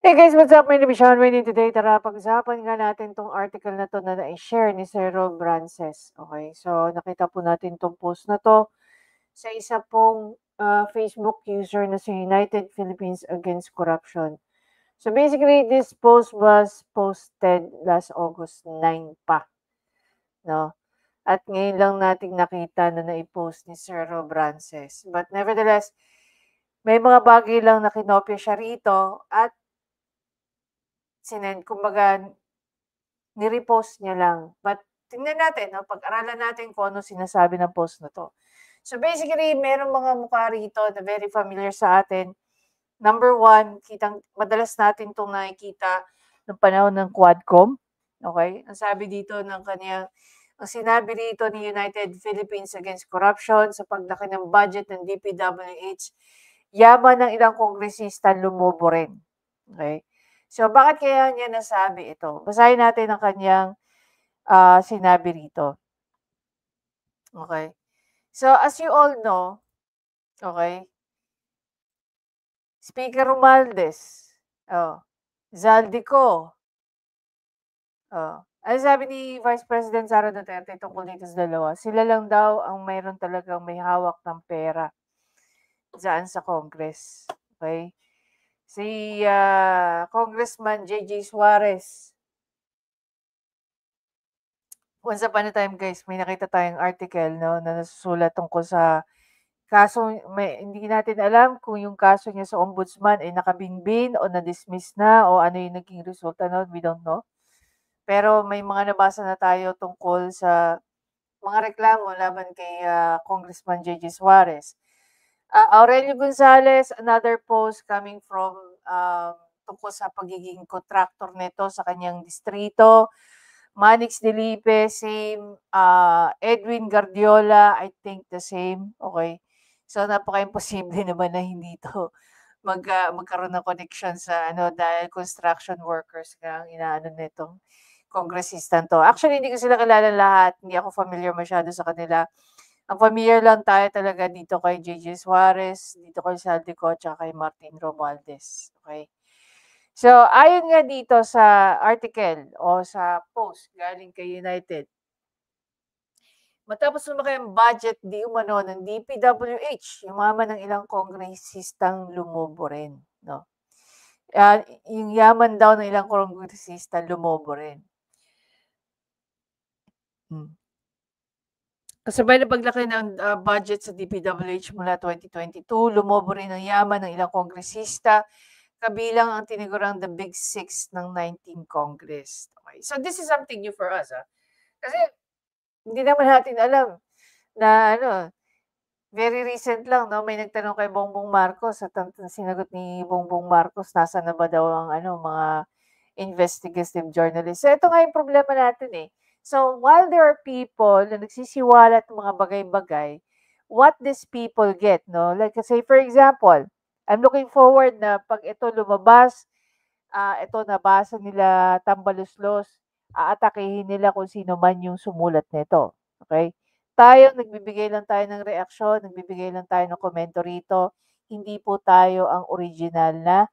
Hey guys, what's up? My name is Sean Wayne today. Tara, pag-usapan nga natin tong article na to na na-share ni Sir Rob Brances. Okay, so nakita po natin tong post na to sa isa pong Facebook user na si United Philippines Against Corruption. So basically, this post was posted last August 9 pa. No? At ngayon lang nating nakita na na-post ni Sir Rob Brances. But nevertheless, may mga bagay lang na kinopya siya rito at kumbaga, ni-repost niya lang. But tingnan natin, no, pag-aralan natin kung ano sinasabi ng post na to. So basically, merong mga mukha rito na very familiar sa atin. Number one, madalas natin itong nakikita ng panahon ng Quadcom. Okay? Ang sabi dito ng ang sinabi rito ni United Philippines Against Corruption sa paglaki ng budget ng DPWH, yaman ng ilang kongresista lumobo rin. Okay? So, bakit kaya niya nasabi ito? Basahin natin ang kanyang sinabi rito. Okay? So, as you all know, okay, Speaker Romualdez, Zaldico, ano sabi ni Vice President Sara Duterte tungkol dito sa dalawa? Sila lang daw ang mayroon talagang may hawak ng pera dyan sa Congress. Okay? Si Congressman J.J. Suarez. Once upon a time guys, may nakita tayong article no, na nasusulat tungkol sa kaso, hindi natin alam kung yung kaso niya sa ombudsman ay nakabinbin o na-dismiss na o ano yung naging resulta no, we don't know. Pero may mga nabasa na tayo tungkol sa mga reklamo laban kay Congressman J.J. Suarez. Aurelio Gonzalez, another post coming from tungkol sa pagiging contractor nito sa kanyang distrito. Manix Delipe, same. Edwin Guardiola, I think the same. Okay. So, napaka-imposible naman na hindi ito magkaroon ng connection sa dahil construction workers nga ang inaano nitong kongresistan to. Actually, hindi ko sila kilala lahat. Hindi ako familiar masyado sa kanila. Ang familiar lang tayo talaga dito kay J.J. Suarez, dito kay Saldico, at kay Martin Romualdez. Okay. So, ayon nga dito sa article o sa post galing kay United, matapos lumaki ang budget di umano ng DPWH, yumaman ng ilang kongresistang lumobo rin. No? Yung yaman daw ng ilang kongresista lumobo rin. Kasabay ng paglaki ng budget sa DPWH mula 2022, lumobo rin ang yaman ng ilang kongresista, kabilang ang tinigurang the Big Six ng 19 Congress. Okay. So this is something new for us. Kasi hindi naman natin alam na very recent lang, no, may nagtanong kay Bongbong Marcos at ang sinagot ni Bongbong Marcos, nasa na ba daw ang mga investigative journalists. So ito nga yung problema natin eh. So while there are people na nagsisiwalat ng mga bagay-bagay, what these people get, no? Like say for example, I'm looking forward na pag ito lumabas, ito nabasa nila tambaluslos, aatakihin nila kung sino man yung sumulat nito. Okay? Tayo, nagbibigay lang tayo ng reaksyon, nagbibigay lang tayo ng komento rito. Hindi po tayo ang original na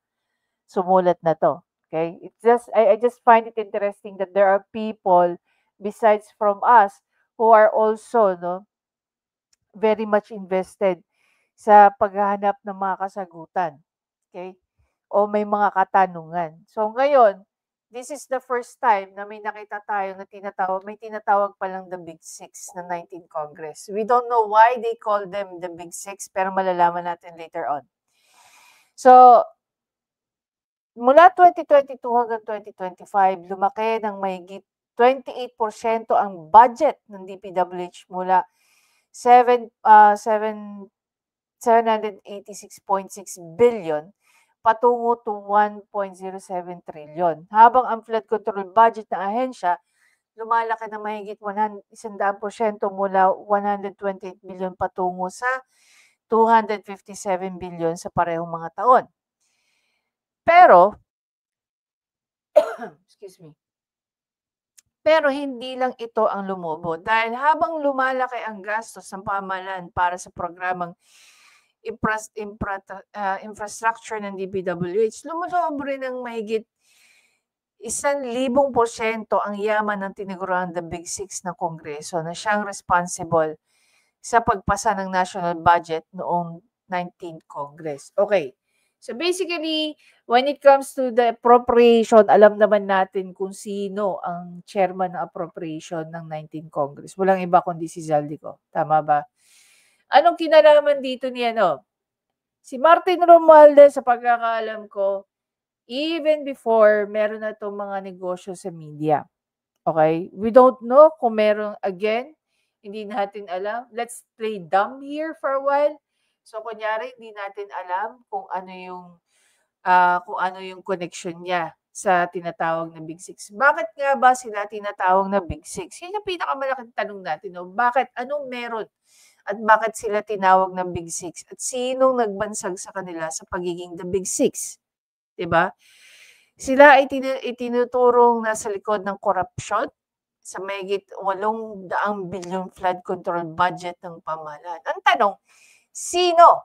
sumulat na to. Okay? It's just, I just find it interesting that there are people besides from us who are also very much invested sa paghahanap ng mga kasagutan. Okay? O may mga katanungan. So ngayon, this is the first time na may nakita tayo na may tinatawag palang the Big Six na 19 Congress. We don't know why they call them the Big Six, pero malalaman natin later on. So, mula 2022 hanggang 2025, lumaki ng mahigit 28% ang budget ng DPWH mula 786.6 billion patungo to 1.07 trillion. Habang ang flood control budget ng ahensya lumalaki ng mahigit 100% mula 128 billion patungo sa 257 billion sa parehong mga taon. Pero, excuse me, pero hindi lang ito ang lumobo dahil habang lumalaki ang gastos ng pamahalaan para sa programang infrastructure ng DPWH, lumobo rin ng mahigit 1,000% ang yaman ng tinaguriang The Big Six ng Kongreso na siyang responsible sa pagpasa ng national budget noong 19th Congress. Okay. So basically, when it comes to the appropriation, alam naman natin kung sino ang chairman ng appropriation ng 19th Congress. Walang iba kundi si Zaldico. Tama ba? Anong kinalaman dito ni ano? Si Martin Romualdez, sa pagkakaalam ko, even before, meron na itong mga negosyo sa media. Okay? We don't know kung meron, again, hindi natin alam. Let's play dumb here for a while. So, kunyari, hindi natin alam kung ano yung connection niya sa tinatawag na Big Six. Bakit nga ba sila tinatawag na Big Six? Yun yung pinakamalaking tanong natin. No? Bakit? Anong meron? At bakit sila tinawag ng Big Six? At sinong nagbansag sa kanila sa pagiging the Big Six? Diba? Sila ay itinuturong nasa likod ng korupsyon sa mahigit 800 billion flood control budget ng pamahalaan. Ang tanong, sino?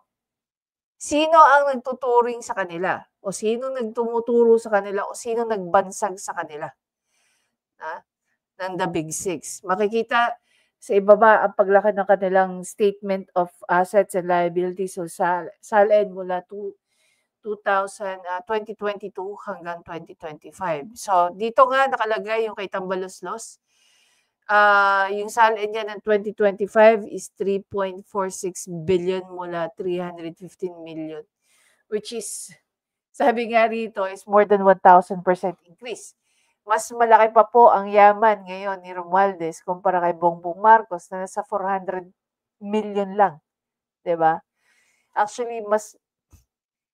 Sino ang nagtuturing sa kanila? O sino nagtumuturo sa kanila? O sino nagbansag sa kanila? Ng the Big Six. Makikita sa ibaba ang paglaki ng kanilang statement of assets and liabilities. So, salin mula 2022 hanggang 2025. So, dito nga nakalagay yung kay Tambaloslos. Yung salin niya ng 2025 is 3.46 billion mula 315 million. Which is, sabi nga rito, is more than 1,000% increase. Mas malaki pa po ang yaman ngayon ni Romualdez kumpara kay Bongbong Marcos na nasa 400 million lang. 'Di ba? Actually,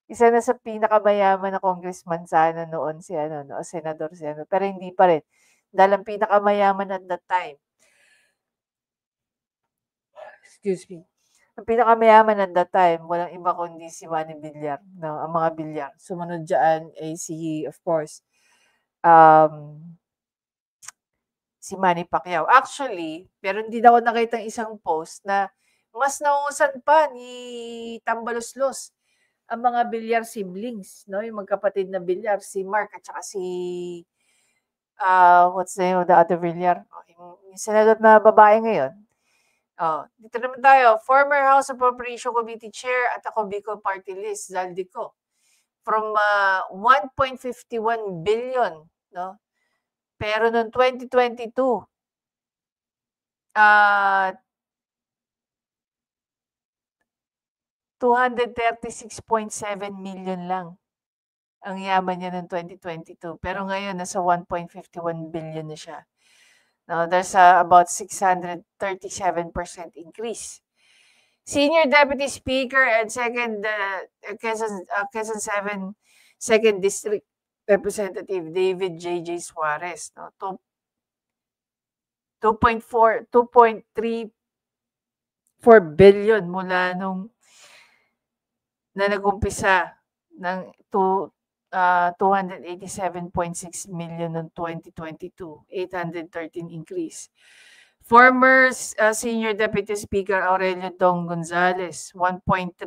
isa na sa pinakamayaman na congressman sana noon si senador si pero hindi pa rin. Dahil ang pinakamayaman at that time. Excuse me. Ang pinakamayaman at that time, walang iba kundi si Manny Villar, no, ang mga Villar. Sumunod diyan ay si, of course, si Manny Pacquiao. Actually, pero hindi daw ako nakita isang post na mas nauusan pa ni Tambaloslos ang mga Villar siblings, no? Yung magkapatid na Villar, si Mark at saka si what's the name of the other Villar? Yung senador na babae ngayon. Dito naman tayo. Former House Appropriation Committee Chair at ako Bicol Party List, Zaldico. From 1.51 billion, no? Pero noong 2022, 236.7 million lang ang yaman niya noong 2022. Pero ngayon, nasa 1.51 billion na siya. Now, there's about 637% increase. Senior Deputy Speaker and second Quezon 7 2nd District Representative David J.J. Suarez, no? 2.34 billion mula nung na nag-umpisa ng 287.6 million noong 2022, 813 increase. Former Senior Deputy Speaker Aurelio Dong Gonzales, 1.3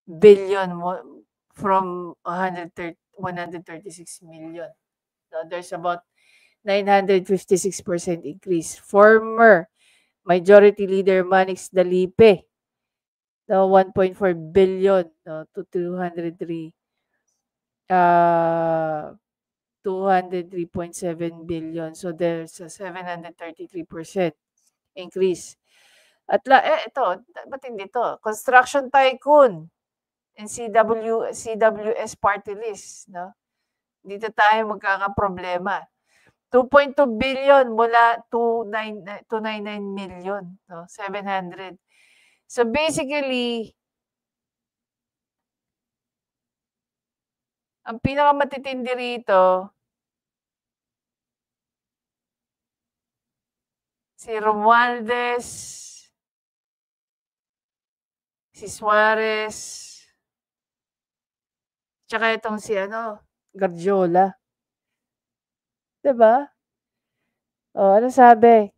billion from 136 million. So there's about 956% increase. Former Majority Leader Manix Dalipe, 1.4 billion to 203.7 billion. So there's a 733% increase. At ito, ba't hindi to? Construction Tycoon and CWS Party List, no? Dito tayo magkakaproblema. 2.2 billion mula 299 million, no? 700. So basically, ang pinakamatitindi rito, si Romualdez, si Suarez, tsaka itong si Garjola. Diba? Ano sabi?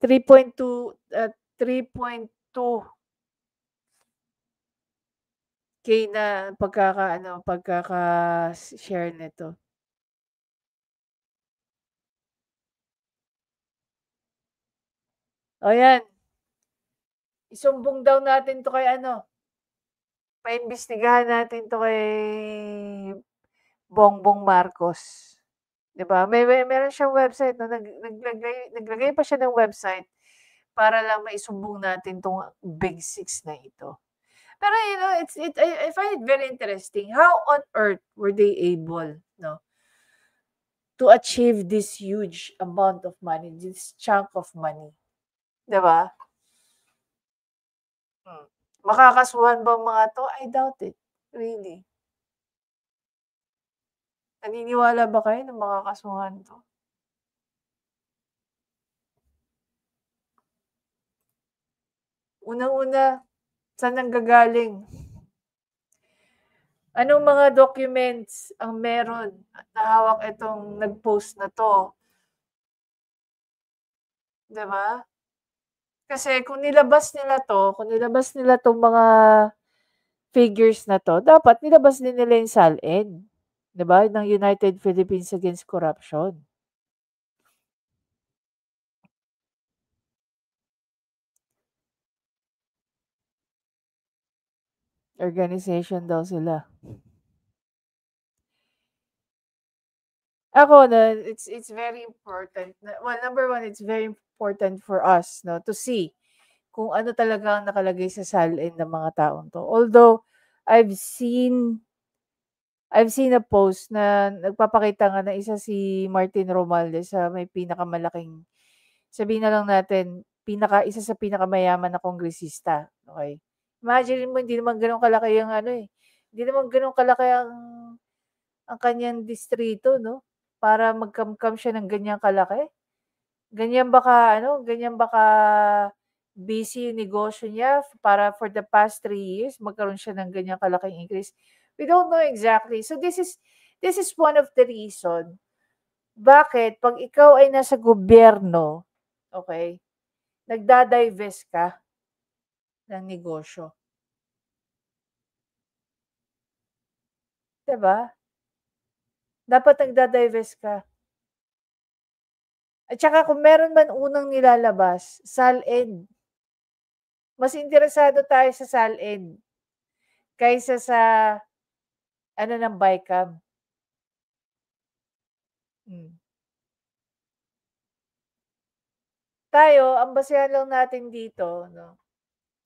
3.2 2K na pagkaka-share nito. O yan. Isumbong daw natin to kay paimbestigahan natin to kay Bongbong Marcos. 'Di ba? Meron siyang website no, naglagay pa siya ng website para lang maisumbong natin tong Big Six na ito. Pero I find it very interesting. How on earth were they able, no, to achieve this huge amount of money, this chunk of money? 'Di ba? Makakasuhan bang mga 'to? I doubt it, really. Naniniwala ba kayo na makakasuhan 'to? Unang-una, saan nanggagaling? Anong mga documents ang meron at hawak itong nag-post na 'to? 'Di ba? Kasi kung nilabas nila 'tong mga figures na 'to, dapat nilabas din nila yung SALN, 'di ba, ng United Philippines Against Corruption. Organization daw sila. Ako na it's very important well, number one, it's very important for us, no, to see kung ano talaga ang nakalagay sa SALN ng mga taong 'to. Although, I've seen I've seen a post na nagpapakita nga na isa si Martin Romualdez sa may pinakamalaking, sabihin na lang natin, isa sa pinakamayaman na kongresista, okey. Imaginin mo hindi naman gano'n kalaki ang hindi naman gano'n kalaki ang kaniyang distrito 'no, para mag-kamkam siya ng ganiyang kalaki. Ganyan ba ka-busy yung negosyo niya para for the past 3 years magkaroon siya ng ganyang kalaking increase. We don't know exactly. So this is one of the reason bakit 'pag ikaw ay nasa gobyerno, okey, nagda-divest ka ng negosyo, 'di ba? Dapat nagda-divest ka. At saka kung meron man unang nilalabas, SALN. Mas interesado tayo sa SALN kaysa sa ng BICAM. Hmm. Tayo, ang basehan lang natin dito 'no,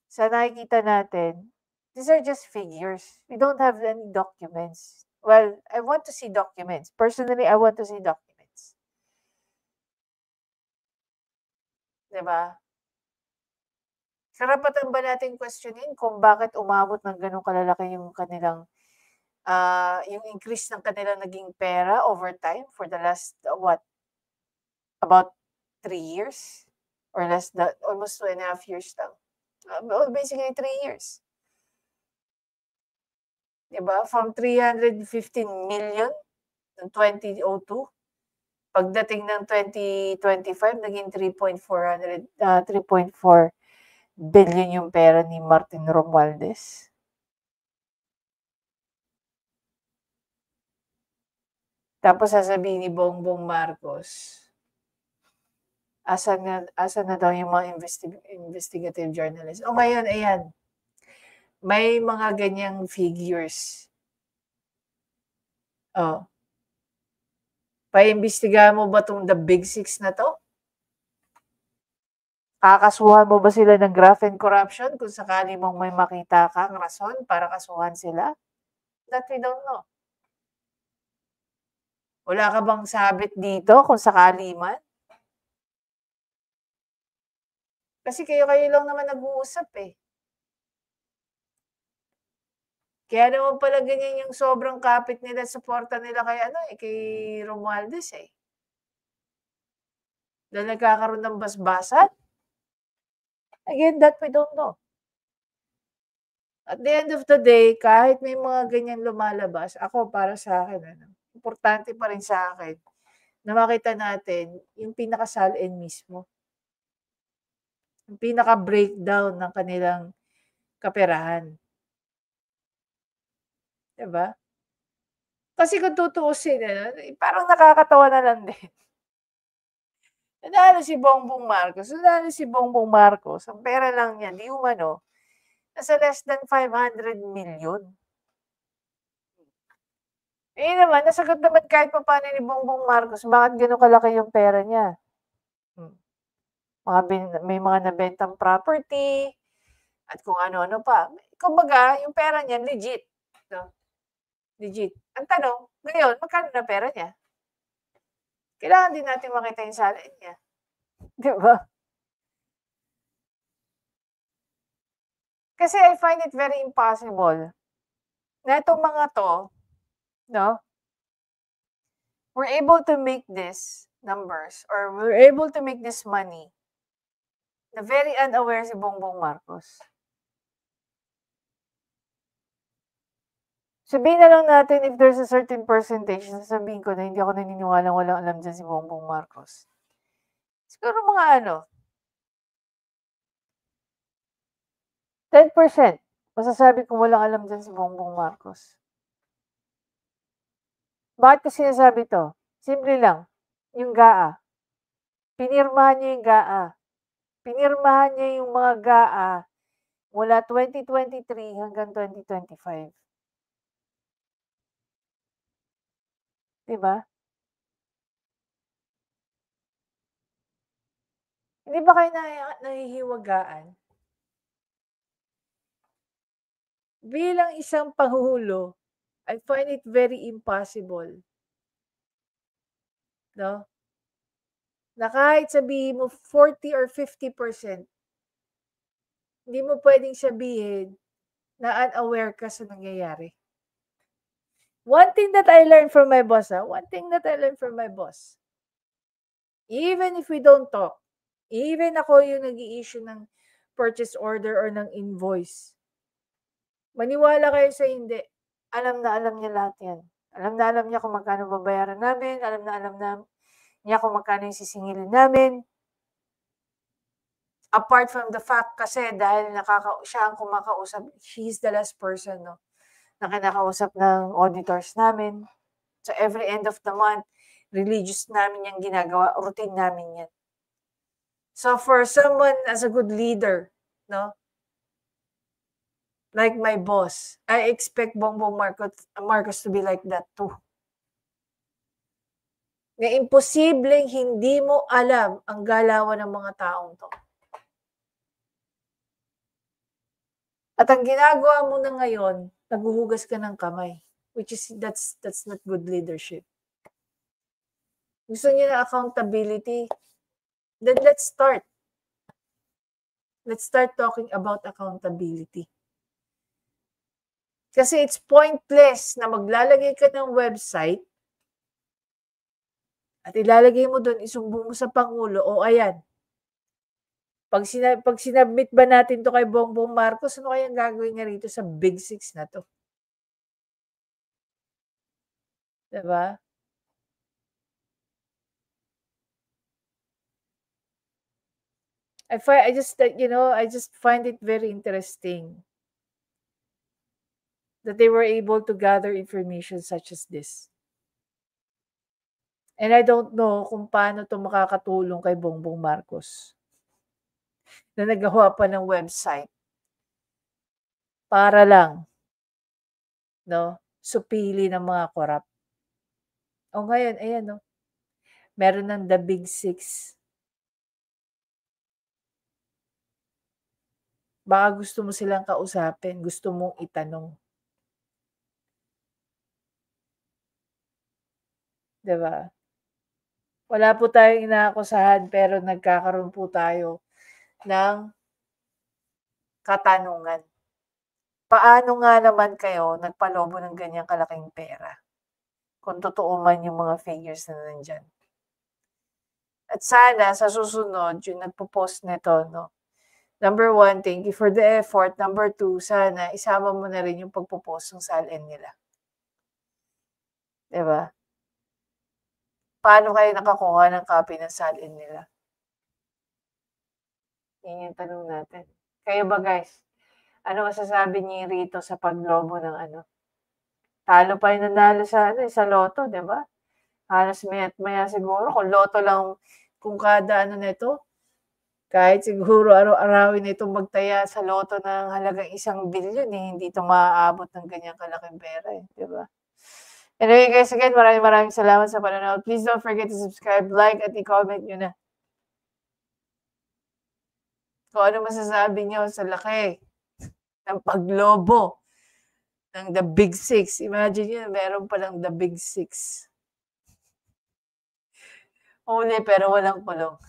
sa nakikita natin, these are just figures. We don't have any documents. Well, I want to see documents. Personally, I want to see documents. 'Di ba? Karapatan ba nating questionin kung bakit umabot ng gano'ng kalalaki yung kanilang, yung increase ng kanilang naging pera over time for the last, about 3 years? Or less than almost 2.5 years lang. Well, basically 3 years. 'Di ba? From 315 million noong 2002, pagdating ng 2025 naging 3.4 billion yung pera ni Martin Romualdez. Tapos sasabihin ni Bongbong Marcos, asan na daw yung mga investigative journalists. O ngayon, ayan, may mga ganyang figures. Oh. Paimbestigahan mo ba 'tong the Big Six na 'to? Kakasuhan mo ba sila ng graft and corruption kung sakali mong may makita kang rason para kasuhan sila? That we don't know. Wala ka bang sabit dito kung sakali man? Kasi kayo-kayo lang naman nag-uusap, eh. Kaya naman pala ganyan yung sobrang kapit nila, suporta nila kay Romualdez, eh. Dahil nagkakaroon ng basbasan? Again, that we don't know. At the end of the day, kahit may mga ganyan lumalabas, ako para sa'kin importante pa rin sa'kin na makita natin yung pinaka-SALN mismo. Yung pinaka-breakdown ng kanilang kaperahan. 'Di ba? Kasi kung tutuusin ano, parang nakakatawa na lang din. Nanalo si Bongbong Marcos, nanalo si Bongbong Marcos, ang pera lang niya di umano, nasa less than 500 million. Eh, naman nasagot naman kahit papaano ni Bongbong Marcos bakit gano'n kalaki yung pera niya. Hmm, may mga nabentang property at kung ano-ano pa. Kumbaga yung pera niya legit, 'no, legit. Ang tanong, ngayon magkano na pera niya? Kailangan din natin makita yung salain niya, 'di ba? Kasi I find it very impossible na itong mga 'to, 'no, we're able to make this numbers or we're able to make this money na very unaware si Bongbong Marcos. Sabihin na lang natin if there's a certain percentage, sasabihin ko na hindi ako naniniwalang walang alam diyan si Bongbong Marcos. Siguro mga ano, 10% masasabi kong walang alam diyan si Bongbong Marcos. Bakit ko sinasabi 'to? Simple lang, yung GAA. Pinirmahan niya yung GAA. Pinirmahan niya yung mga GAA mula 2023 hanggang 2025. 'Di ba? Hindi ba kayo nahihiwagaan? Bilang isang pangulo, I find it very impossible, 'no, na kahit sabihin mo 40 or 50%, hindi mo puwedeng sabihin na unaware ka sa nangyayari. One thing that I learned from my boss, one thing that I learned from my boss, even if we don't talk, even ako yung nag-i-issue ng purchase order or ng invoice, maniwala kayo sa hindi, alam na alam niya lahat 'yan. Alam na alam niya kung magkano babayaran namin, alam na alam niya kung magkano yung sisingilin namin. Apart from the fact kasi dahil siya ang kumakausap, she's the last person, 'no, na kinakausap ng auditors namin. So, every end of the month, religious namin 'yang ginagawa, routine namin 'yan. So, for someone as a good leader, 'no, like my boss, I expect Bongbong Marcos to be like that too. Na imposibleng hindi mo alam ang galawan ng mga taong 'to. At ang ginagawa mo na ngayon, naghuhugas ka ng kamay, which is that's not good leadership. Gusto niyo ng accountability? Then let's start. Let's start talking about accountability. Kasi it's pointless na maglalagay ka ng website at ilalagay mo do'n, isumbong mo sa pangulo, "O ayan, pag sinubmit ba natin 'to kay Bongbong Marcos, ano kayang gagawin niya rito sa Big Six na 'to?" 'Di ba? I just find it very interesting that they were able to gather information such as this. And I don't know kung paano 'to makakatulong kay Bongbong Marcos, na naggawa pa ng website para lang, 'no, supili ng mga korap. O ngayon ayan 'no, meron ng The Big Six. Baka gusto mo silang kausapin, gusto mong itanong, 'di ba? Wala po tayong inaakusahan pero nagkakaroon po tayo ng katanungan. Paano nga naman kayo nagpalobo ng ganyang kalaking pera, kung totoo man yung mga figures na nandiyan? At sana sa susunod yung nagpo-post nito, 'no, number 1, thank you for the effort. Number 2, sana isama mo na rin yung pagpo-post ng salin nila, 'di ba? Paano kayo nakakuha ng copy ng salin nila? Yun yung tanong natin. Kayo ba guys, ano masasabi niyo rito sa paglobo ng ano? Talo pa yung nanalo sa ano, sa lotto, 'di ba? Halos maya't maya siguro kung lotto lang kung kada ano nito, kahit siguro araw-arawin nitong magtaya sa lotto ng halagang 1 bilyon, eh, hindi 'to maaabot ng ganyang kalaking pera, eh, 'di ba? Anyway guys, again, maraming salamat sa panonood. Please don't forget to subscribe, like, at i-comment niyo na kung ano masasabi niyo sa laki ng paglobo ng The Big Six. Imagine niyo meron palang The Big Six. Huli pero walang kulong.